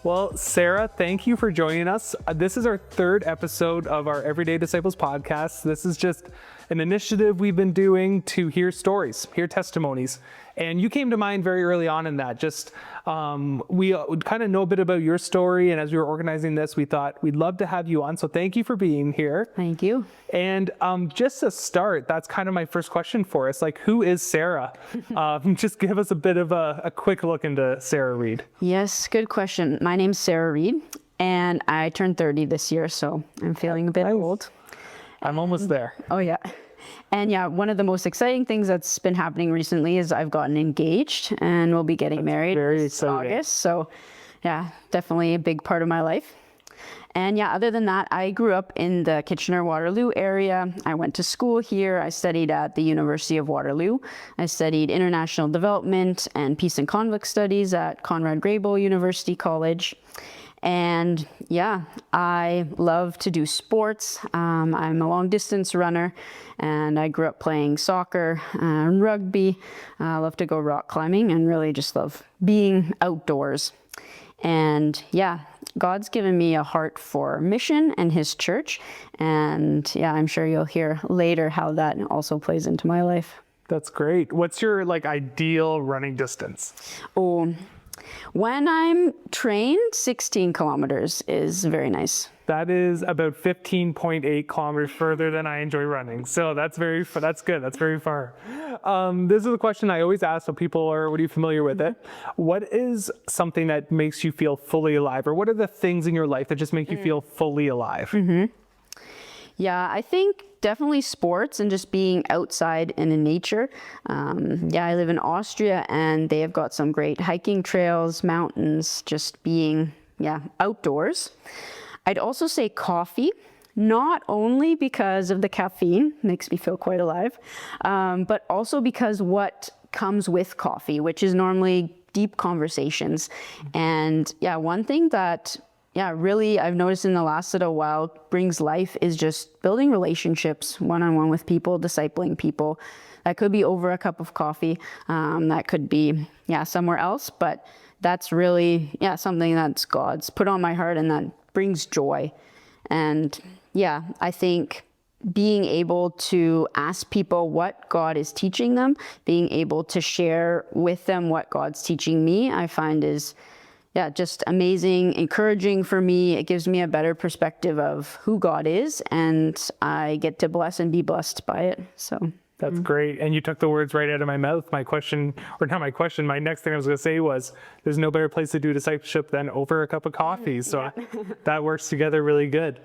Well, Sarah, thank you for joining us. This is our third episode of our Everyday Disciples podcast. This is just an initiative we've been doing to hear stories, hear testimonies. And you came to mind very early on in that. We kind of know a bit about your story. And as we were organizing this, we thought we'd love to have you on. So thank you for being here. Thank you. And just to start, that's kind of my first question for us. Like, who is Sarah? Just give us a bit of a quick look into Sarah Reed. Yes, good question. My name's Sarah Reed, and I turned 30 this year, so I'm feeling a bit old. I'm almost there. Oh, yeah. And yeah, one of the most exciting things that's been happening recently is I've gotten engaged and we'll be getting married this August. So yeah, definitely a big part of my life. And yeah, other than that, I grew up in the Kitchener-Waterloo area. I went to school here. I studied at the University of Waterloo. I studied international development and peace and conflict studies at Conrad Grebel University College. And yeah, I love to do sports. I'm a long distance runner and I grew up playing soccer and rugby. I love to go rock climbing and really just love being outdoors. And yeah, God's given me a heart for mission and his church. And yeah, I'm sure you'll hear later how that also plays into my life. That's great. What's your ideal running distance? Oh, when I'm trained, 16 kilometers is very nice. That is about 15.8 kilometers further than I enjoy running. So that's good. That's very far. This is a question I always ask, so people are already familiar with it. What is something that makes you feel fully alive? Or what are the things in your life that just make you feel fully alive? Yeah, I think definitely sports and just being outside and in nature. I live in Austria and they have got some great hiking trails, mountains, just being, outdoors. I'd also say coffee, not only because of the caffeine, makes me feel quite alive, but also because what comes with coffee, which is normally deep conversations. And one thing that really I've noticed in the last little while brings life is just building relationships one-on-one with people, discipling people. That could be over a cup of coffee. That could be, somewhere else. But that's really, something that's God's put on my heart and that brings joy. And I think being able to ask people what God is teaching them, being able to share with them what God's teaching me, I find is just amazing, encouraging for me. It gives me a better perspective of who God is, and I get to bless and be blessed by it. So that's great. And you took the words right out of my mouth. My next thing I was going to say was, there's no better place to do discipleship than over a cup of coffee. So that works together really good.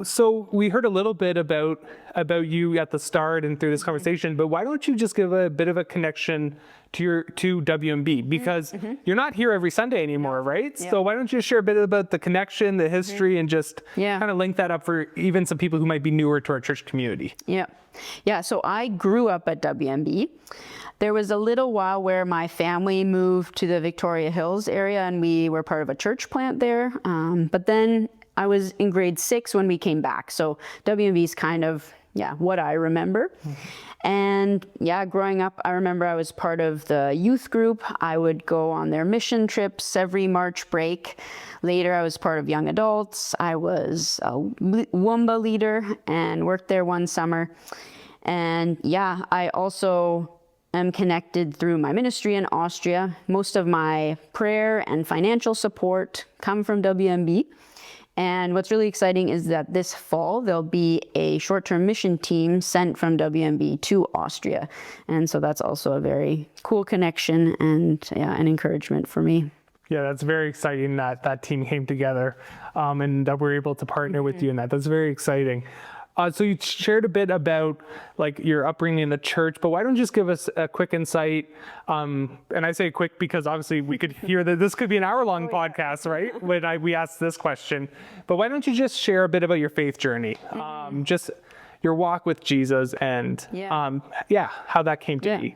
So we heard a little bit about you at the start and through this conversation, but why don't you just give a bit of a connection to WMB, because you're not here every Sunday anymore, right? Yeah. So why don't you share a bit about the connection, the history, and just kind of link that up for even some people who might be newer to our church community. Yeah. So I grew up at WMB. There was a little while where my family moved to the Victoria Hills area and we were part of a church plant there. But then I was in grade 6 when we came back. So WMB is kind of, what I remember. And growing up, I remember I was part of the youth group. I would go on their mission trips every March break. Later, I was part of young adults. I was a Wumba leader and worked there one summer. And I also am connected through my ministry in Austria. Most of my prayer and financial support come from WMB. And what's really exciting is that this fall, there'll be a short-term mission team sent from WMB to Austria. And so that's also a very cool connection and an encouragement for me. Yeah, that's very exciting that team came together and that we're able to partner with you in that. That's very exciting. So you shared a bit about your upbringing in the church, but why don't you just give us a quick insight? And I say quick because obviously we could hear that this could be an hour-long podcast, right? When we asked this question. But why don't you just share a bit about your faith journey? Just your walk with Jesus and how that came to be.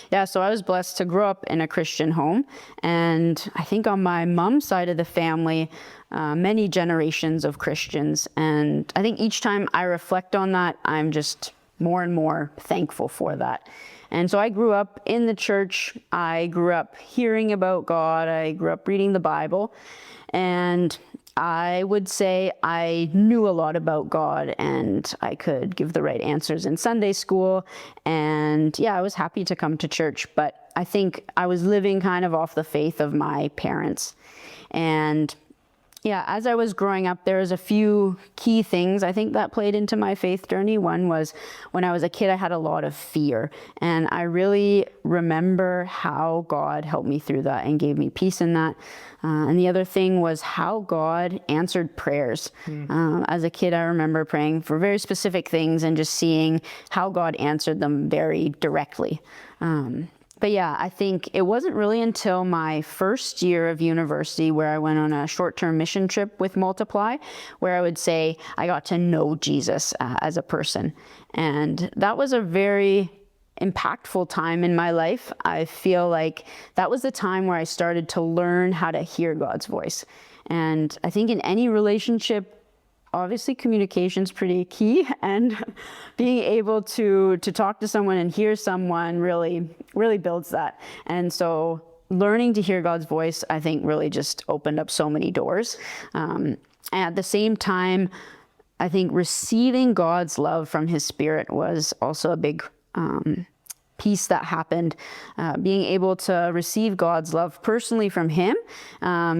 Yeah, so I was blessed to grow up in a Christian home. And I think on my mom's side of the family, many generations of Christians. And I think each time I reflect on that, I'm just more and more thankful for that. And so I grew up in the church. I grew up hearing about God. I grew up reading the Bible. And I would say I knew a lot about God, and I could give the right answers in Sunday school. And yeah, I was happy to come to church, but I think I was living kind of off the faith of my parents. And yeah, as I was growing up, there was a few key things I think that played into my faith journey. One was when I was a kid, I had a lot of fear, and I really remember how God helped me through that and gave me peace in that. And the other thing was how God answered prayers. As a kid, I remember praying for very specific things and just seeing how God answered them very directly. But yeah, I think it wasn't really until my first year of university where I went on a short-term mission trip with Multiply, where I would say I got to know Jesus as a person. And that was a very impactful time in my life. I feel like that was the time where I started to learn how to hear God's voice. And I think in any relationship, obviously communication's pretty key, and being able to talk to someone and hear someone really builds that. And so learning to hear God's voice, I think, really just opened up so many doors. And at the same time, I think receiving God's love from His Spirit was also a big piece that happened. Being able to receive God's love personally from Him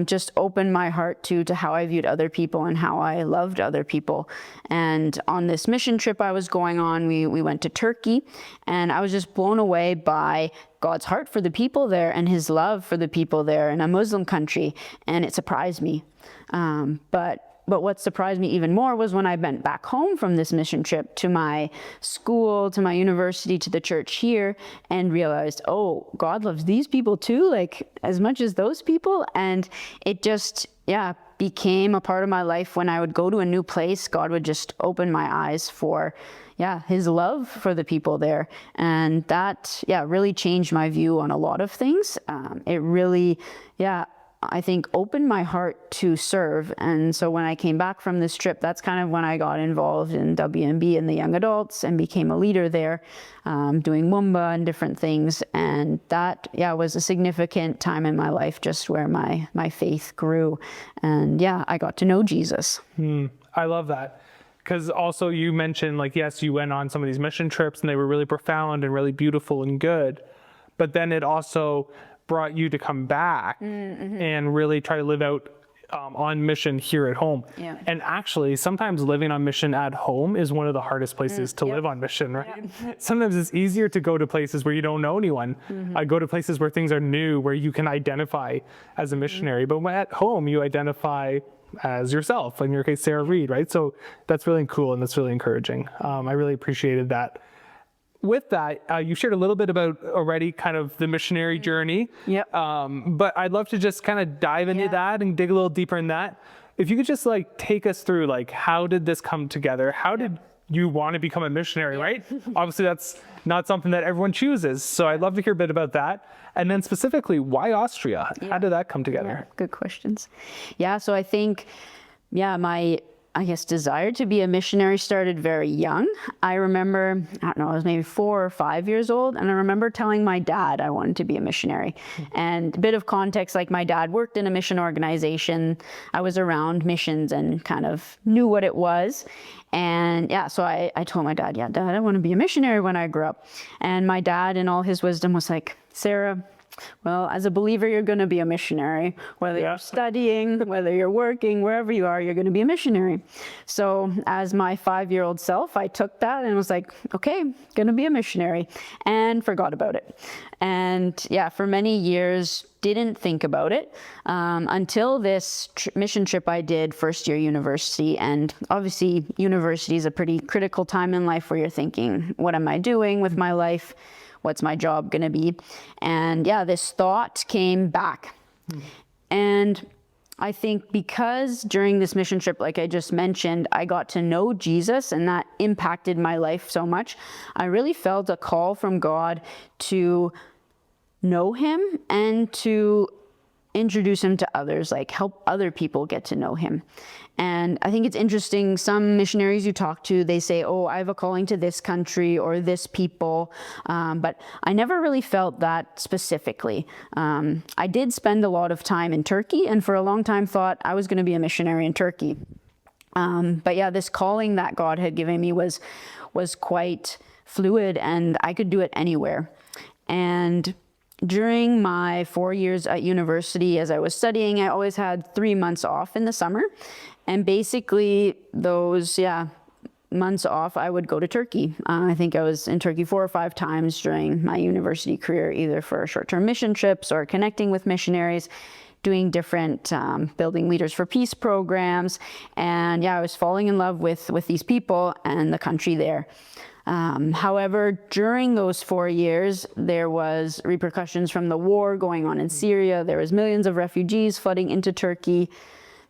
just opened my heart to how I viewed other people and how I loved other people. And on this mission trip I was going on, we went to Turkey, and I was just blown away by God's heart for the people there and His love for the people there in a Muslim country, and it surprised me. But what surprised me even more was when I went back home from this mission trip to my school, to my university, to the church here, and realized, oh, God loves these people too, like as much as those people. And it just, became a part of my life. When I would go to a new place, God would just open my eyes for, His love for the people there. And that, really changed my view on a lot of things. It really, I think opened my heart to serve. And so when I came back from this trip, that's kind of when I got involved in WMB and the young adults and became a leader there, doing Wumba and different things. And that, was a significant time in my life, just where my faith grew. And I got to know Jesus. I love that. Because also you mentioned, like, yes, you went on some of these mission trips and they were really profound and really beautiful and good. But then it also brought you to come back and really try to live out on mission here at home. And actually, sometimes living on mission at home is one of the hardest places to live on mission, right? Sometimes it's easier to go to places where you don't know anyone. I go to places where things are new, where you can identify as a missionary. But when at home, you identify as yourself, in your case, Sarah Reed, right? So that's really cool, and that's really encouraging. I really appreciated that. With that, you shared a little bit about already kind of the missionary journey. But I'd love to just kind of dive into that and dig a little deeper in that. If you could just like take us through, like, how did this come together? How did you want to become a missionary, right? Obviously, that's not something that everyone chooses. So I'd love to hear a bit about that. And then specifically, why Austria? How did that come together? Good questions. So I think, my desire to be a missionary started very young. I remember, I don't know, I was maybe 4 or 5 years old, and I remember telling my dad I wanted to be a missionary. And a bit of context, like, my dad worked in a mission organization. I was around missions and kind of knew what it was. And so I told my dad, Dad, I want to be a missionary when I grow up. And my dad, in all his wisdom, was like, Sarah, well, as a believer, you're going to be a missionary. Whether you're studying, whether you're working, wherever you are, you're going to be a missionary. So as my 5-year-old self, I took that and was like, okay, going to be a missionary, and forgot about it. And for many years, didn't think about it until this mission trip I did first year university. And obviously, university is a pretty critical time in life where you're thinking, what am I doing with my life? What's my job going to be? And this thought came back. And I think because during this mission trip, like I just mentioned, I got to know Jesus, and that impacted my life so much. I really felt a call from God to know Him and to introduce him to others, like help other people get to know him. And I think it's interesting, some missionaries you talk to, they say, oh, I have a calling to this country or this people, but I never really felt that specifically. I did spend a lot of time in Turkey, and for a long time thought I was going to be a missionary in Turkey. But yeah, this calling that God had given me was quite fluid, and I could do it anywhere. And during my 4 years at university, as I was studying, I always had 3 months off in the summer. And basically those, months off, I would go to Turkey. I think I was in Turkey 4 or 5 times during my university career, either for short-term mission trips or connecting with missionaries, doing different building leaders for peace programs. And I was falling in love with these people and the country there. However, during those 4 years, there was repercussions from the war going on in Syria. There was millions of refugees flooding into Turkey.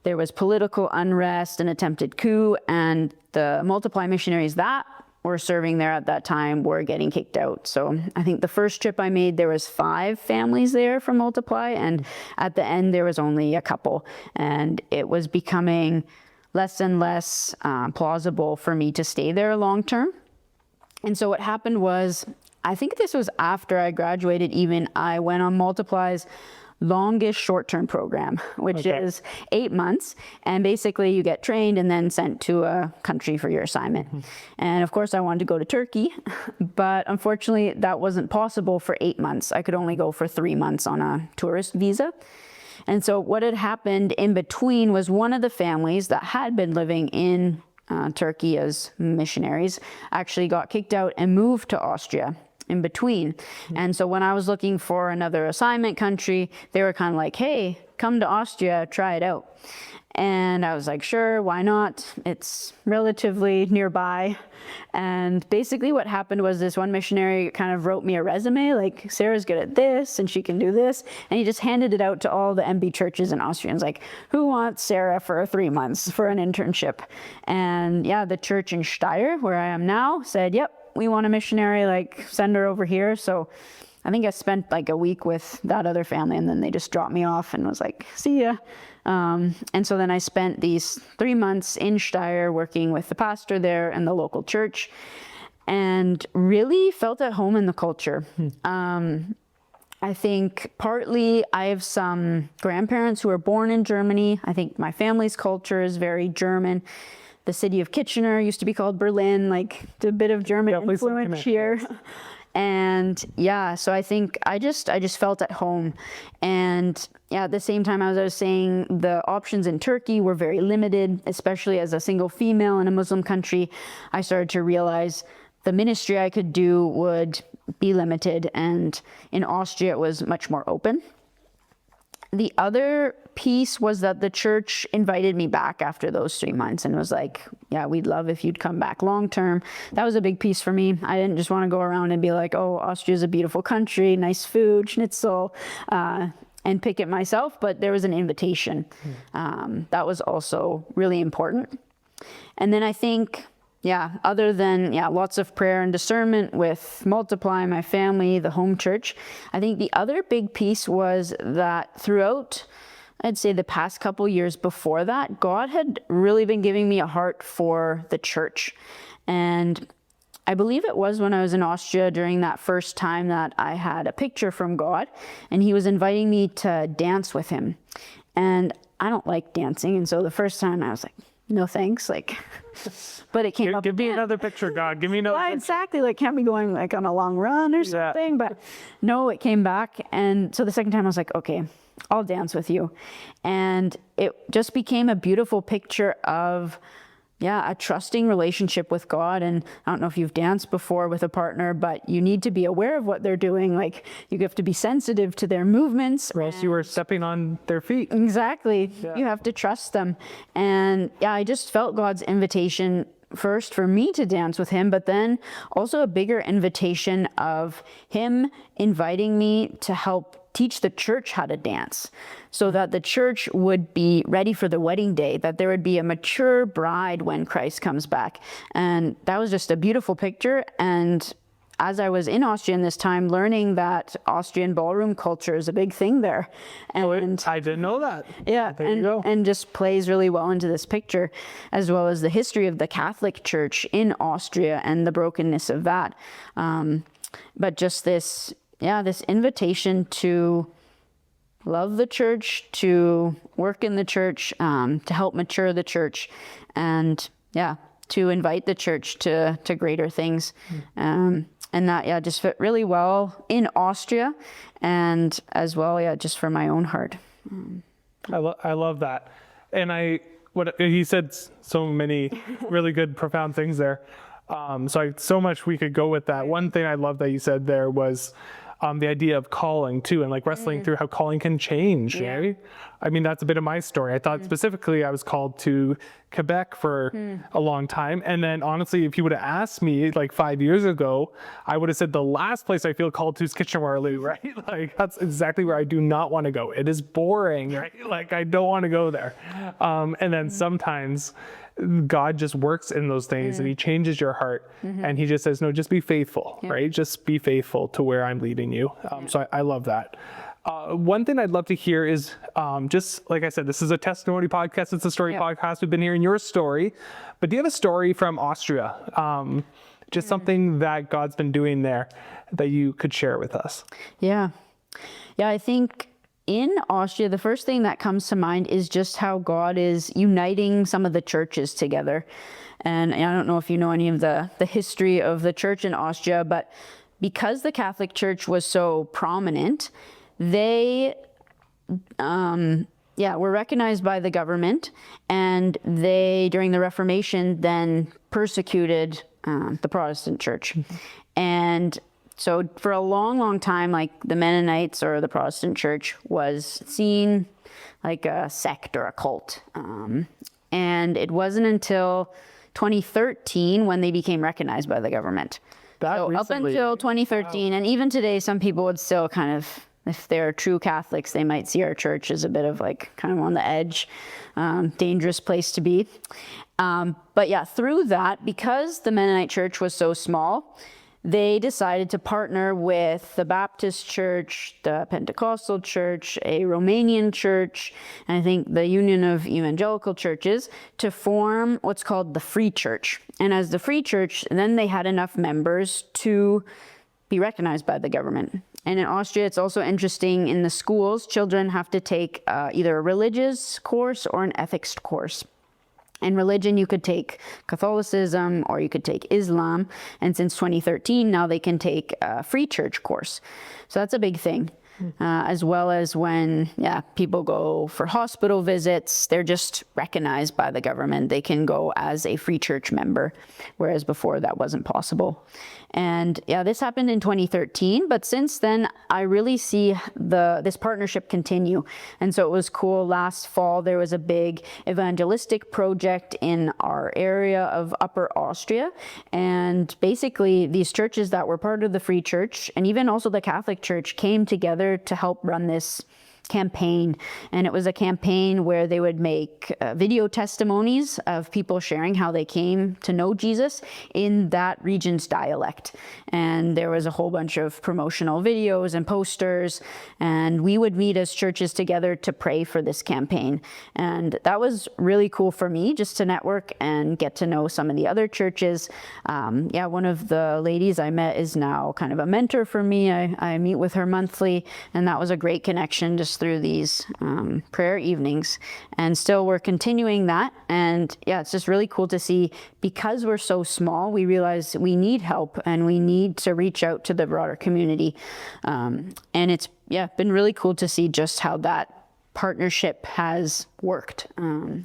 There was political unrest, an attempted coup, and the Multiply missionaries that were serving there at that time were getting kicked out. So I think the first trip I made, there was 5 families there from Multiply, and at the end there was only a couple. And it was becoming less and less plausible for me to stay there long term. And so what happened was, I think this was after I graduated even, I went on Multiply's longest short-term program, which is 8 months. And basically you get trained and then sent to a country for your assignment. And of course I wanted to go to Turkey, but unfortunately that wasn't possible for 8 months. I could only go for 3 months on a tourist visa. And so what had happened in between was one of the families that had been living in Turkey as missionaries actually got kicked out and moved to Austria in between. And so when I was looking for another assignment country, they were kind of like, hey, come to Austria, try it out. And I was like, sure, why not? It's relatively nearby. And basically what happened was this one missionary kind of wrote me a resume, like, Sarah's good at this and she can do this. And he just handed it out to all the MB churches in Austria. And was like, who wants Sarah for 3 months for an internship? And the church in Steyr, where I am now, said, yep, we want a missionary, like, send her over here. So I think I spent like a week with that other family, and then they just dropped me off and was like, see ya. And so then I spent these 3 months in Steyr working with the pastor there and the local church, and really felt at home in the culture. I think partly I have some grandparents who were born in Germany. I think my family's culture is very German. The city of Kitchener used to be called Berlin, like a bit of German influence here. And so I think I just felt at home. And at the same time, as I was saying, the options in Turkey were very limited, especially as a single female in a Muslim country. I started to realize the ministry I could do would be limited, and in Austria it was much more open. The other piece was that the church invited me back after those 3 months and was like, we'd love if you'd come back long term. That was a big piece for me. I didn't just want to go around and be like, oh, Austria's a beautiful country, nice food, schnitzel, and pick it myself, but there was an invitation. That was also really important. And then I think, other than lots of prayer and discernment with Multiply, my family, the home church, I think the other big piece was that throughout, I'd say, the past couple years before that, God had really been giving me a heart for the church. And I believe it was when I was in Austria during that first time that I had a picture from God, and he was inviting me to dance with him. And I don't like dancing, and so the first time I was like, no thanks, like, but it came up. Give me another picture, God. Give me another picture. Exactly, like, can't be going like on a long run or something, but no, it came back. And so the second time I was like, okay, I'll dance with you. And it just became a beautiful picture of a trusting relationship with God. And I don't know if you've danced before with a partner, but you need to be aware of what they're doing. Like, you have to be sensitive to their movements. Or else you were stepping on their feet. Exactly. You have to trust them. And I just felt God's invitation first for me to dance with him, but then also a bigger invitation of him inviting me to help teach the church how to dance, so that the church would be ready for the wedding day, that there would be a mature bride when Christ comes back. And that was just a beautiful picture. And as I was in Austria in this time, learning that Austrian ballroom culture is a big thing there. And I didn't know that. yeah, There you go. and just plays really well into this picture, as well as the history of the Catholic Church in Austria and the brokenness of that. But just this invitation to love the church, to work in the church, to help mature the church, and to invite the church to greater things. And that, just fit really well in Austria, and as well, just for my own heart. I love that. And he said so many really good, profound things there. So much we could go with that. One thing I love that you said there was the idea of calling too, and like wrestling through how calling can change. Right? I mean, that's a bit of my story. I thought specifically I was called to Quebec for a long time. And then honestly, if you would have asked me like 5 years ago, I would have said the last place I feel called to is Kitchener-Waterloo, right? Like that's exactly where I do not want to go. It is boring, right? Like I don't want to go there. And then sometimes God just works in those things and he changes your heart and he just says, no, just be faithful, right? Just be faithful to where I'm leading you. So I love that. One thing I'd love to hear is just like I said, this is a testimony podcast. It's a story podcast. We've been hearing your story, but do you have a story from Austria? Just something that God's been doing there that you could share with us? Yeah, I think in Austria, the first thing that comes to mind is just how God is uniting some of the churches together. And I don't know if you know any of the history of the church in Austria, but because the Catholic Church was so prominent, they were recognized by the government, and they, during the Reformation, then persecuted the Protestant church. And so for a long, long time, like the Mennonites or the Protestant church was seen like a sect or a cult. And it wasn't until 2013 when they became recognized by the government. Up until 2013, and even today, some people would still kind of, if they're true Catholics, they might see our church as a bit of like kind of on the edge, dangerous place to be. But through that, because the Mennonite church was so small, they decided to partner with the Baptist Church, the Pentecostal Church, a Romanian church, and I think the Union of Evangelical Churches to form what's called the Free Church. And as the Free Church, then they had enough members to be recognized by the government. And in Austria, it's also interesting, in the schools, children have to take either a religious course or an ethics course. In religion, you could take Catholicism or you could take Islam. And since 2013, now they can take a free church course. So that's a big thing. As well as when people go for hospital visits, they're just recognized by the government. They can go as a free church member, whereas before that wasn't possible. And this happened in 2013, but since then I really see this partnership continue. And so it was cool. Last fall there was a big evangelistic project in our area of Upper Austria, and basically these churches that were part of the Free Church and even also the Catholic Church came together to help run this campaign. And it was a campaign where they would make video testimonies of people sharing how they came to know Jesus in that region's dialect. And there was a whole bunch of promotional videos and posters, and we would meet as churches together to pray for this campaign. And that was really cool for me, just to network and get to know some of the other churches. One of the ladies I met is now kind of a mentor for me. I meet with her monthly, and that was a great connection just through these prayer evenings. And still we're continuing that. And it's just really cool to see, because we're so small, we realize we need help and we need to reach out to the broader community. And it's been really cool to see just how that partnership has worked.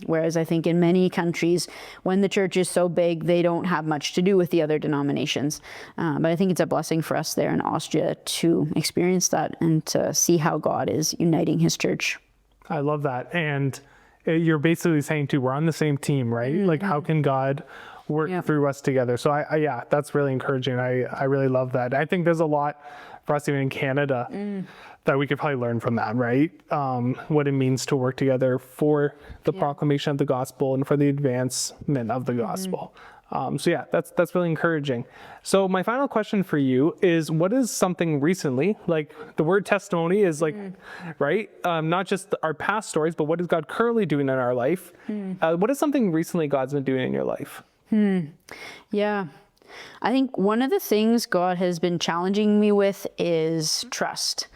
Whereas I think in many countries, when the church is so big, they don't have much to do with the other denominations. But I think it's a blessing for us there in Austria to experience that and to see how God is uniting his church. I love that. And you're basically saying too, we're on the same team, right? Mm-hmm. Like, how can God work through us together? So I that's really encouraging. I really love that. I think there's a lot for us even in Canada that we could probably learn from that, right? What it means to work together for the proclamation of the gospel and for the advancement of the gospel. So yeah, that's really encouraging. So my final question for you is, what is something recently, like the word testimony is like, right? Not just our past stories, but what is God currently doing in our life? What is something recently God's been doing in your life? Yeah. I think one of the things God has been challenging me with is trust.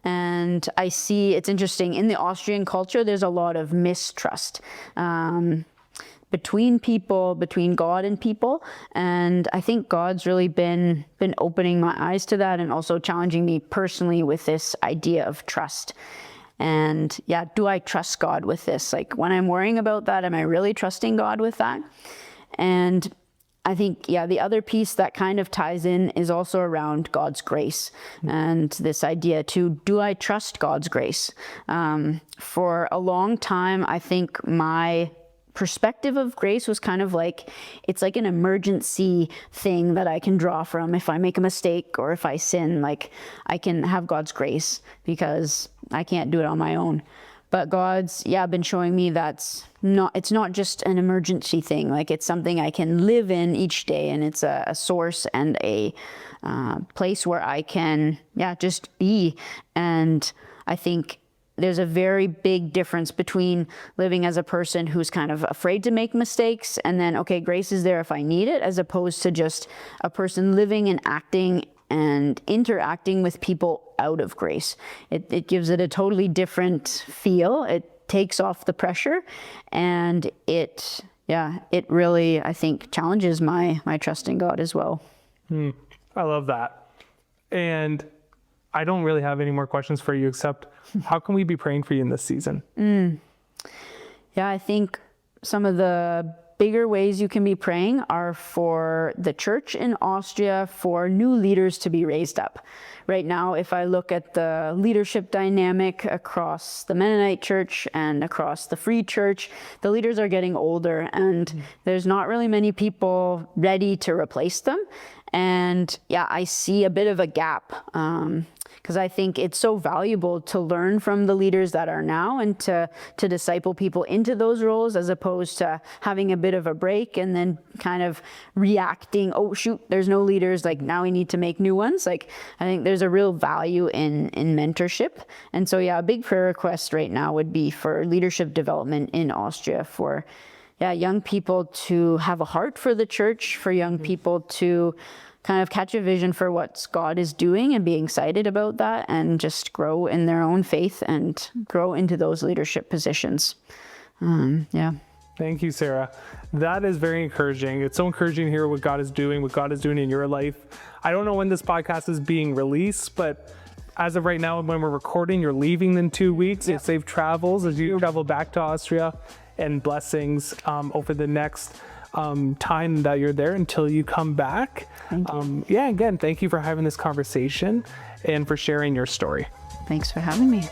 And I see, it's interesting, in the Austrian culture, there's a lot of mistrust between people, between God and people. And I think God's really been opening my eyes to that, and also challenging me personally with this idea of trust. And yeah, do I trust God with this? Like, when I'm worrying about that, am I really trusting God with that? And I think, yeah, the other piece that kind of ties in is also around God's grace, and this idea too, do I trust God's grace? For a long time, I think my perspective of grace was kind of like, it's like an emergency thing that I can draw from. If I make a mistake or if I sin, like, I can have God's grace because I can't do it on my own. But God's, been showing me it's not just an emergency thing. Like, it's something I can live in each day, and it's a source and a place where I can, just be. And I think there's a very big difference between living as a person who's kind of afraid to make mistakes, and then, okay, grace is there if I need it, as opposed to just a person living and acting and interacting with people out of grace. It gives it a totally different feel. It takes off the pressure, and it really, I think, challenges my trust in God as well. I love that. And I don't really have any more questions for you, except how can we be praying for you in this season? Yeah, I think some of the bigger ways you can be praying are for the church in Austria, for new leaders to be raised up. Right now, if I look at the leadership dynamic across the Mennonite church and across the Free Church, the leaders are getting older, and there's not really many people ready to replace them. And I see a bit of a gap, because I think it's so valuable to learn from the leaders that are now, and to disciple people into those roles, as opposed to having a bit of a break and then kind of reacting, oh shoot, there's no leaders, like now we need to make new ones. Like, I think there's a real value in mentorship. And so a big prayer request right now would be for leadership development in Austria, for young people to have a heart for the church, for young people to kind of catch a vision for what God is doing and be excited about that, and just grow in their own faith and grow into those leadership positions. Thank you, Sarah. That is very encouraging. It's so encouraging to hear what God is doing in your life. I don't know when this podcast is being released, but as of right now, when we're recording, you're leaving in 2 weeks. Safe travels as you travel back to Austria, and blessings over the next time that you're there until you come back. Thank you. Again, thank you for having this conversation and for sharing your story. Thanks for having me.